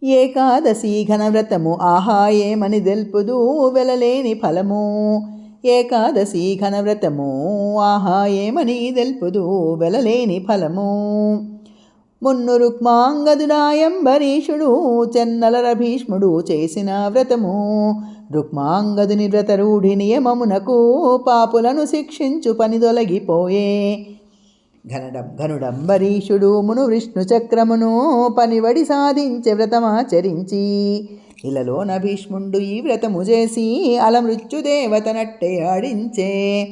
ఏకాదశి ఘనవ్రతము ఆహా ఏమని దెల్పుదు వెలలేని ఫలము. ఏకాదశి ఘనవ్రతము ఆహా ఏమని దెల్పుదు వెలలేని ఫలము. మున్ను రుక్మాంగదుడాయంబరీషుడు చెన్నలర భీష్ముడు చేసిన వ్రతము. రుక్మాంగదుని వ్రతరూఢి నియమమునకు పాపులను శిక్షించు పని తొలగిపోయే. ఘనుడంబరీషుడు మును విష్ణు చక్రమును పనివడి సాధించే వ్రతమాచరించి. ఇలలోన భీష్ముండు ఈ వ్రతము చేసి అలమృత్యుదేవత నట్టే ఆడించే.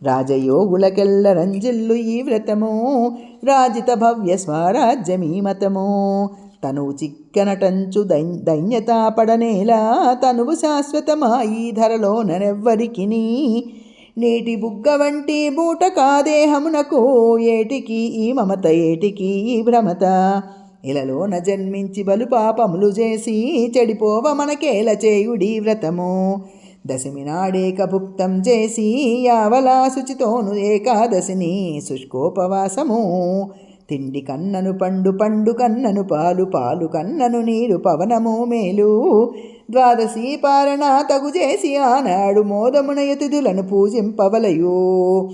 రాజయోగులకెల్ల రంజిల్లు ఈ వ్రతము రాజిత భవ్య స్వరాజ్యమీ మతము. తనువు చిక్కనటంచు దైన్యత పడనేలా తనువు శాశ్వతమా ఈ ధరలోనెవ్వరికిని. నీటి బుగ్గ వంటి బూట కాదేహమునకు ఏటికి ఈ మమత ఏటికి ఈ భ్రమత. ఇలలోన జన్మించి బలు పాపములు చేసి చెడిపోవ మనకేల చేయుడి వ్రతము. దశమి నాడేక భుక్తం చేసి యావలా శుచితోను ఏకాదశిని శుష్కోపవాసము. తిండి కన్నను పండు పండు కన్నను పాలు పాలు కన్నను నీరు పవనము మేలు. ద్వాదశి పారణ తగు చేసి ఆనాడు మోదమున యతిథులను పూజింపవలయో.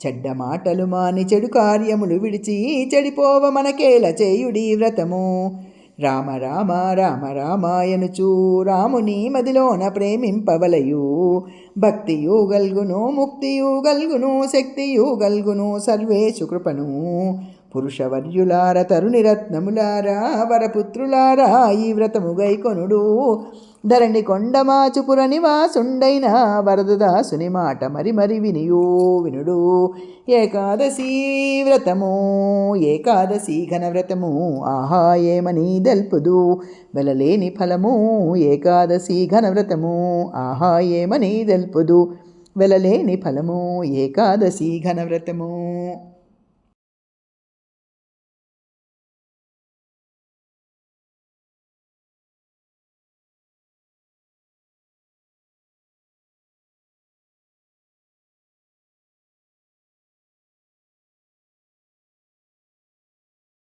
చెడ్డ మాటలు మాని చెడు కార్యములు విడిచి చెడిపోవ మనకేల చేయుడి వ్రతము. రామ రామ రామ రామాయనుచు రాముని మదిలోన ప్రేమింపవలయు. భక్తియు గల్గును ముక్తియు గల్గును శక్తియు గల్గును సర్వేషు కృపను. పురుషవర్యులార తరుణిరత్నములారా వరపుత్రులారా ఈ వ్రతము గైకొనుడు. ధరణి కొండమాచుపుర నివాసుండైన వరదదాసుని మాట మరి మరి వినుడు. ఏకాదశి వ్రతము ఏకాదశి ఘనవ్రతము ఆహా ఏమని దెల్పుదు వెలలేని ఫలము. ఏకాదశి ఘనవ్రతము ఆహా ఏమని దెల్పుదు వెలలేని ఫలము. ఏకాదశి ఘనవ్రతము.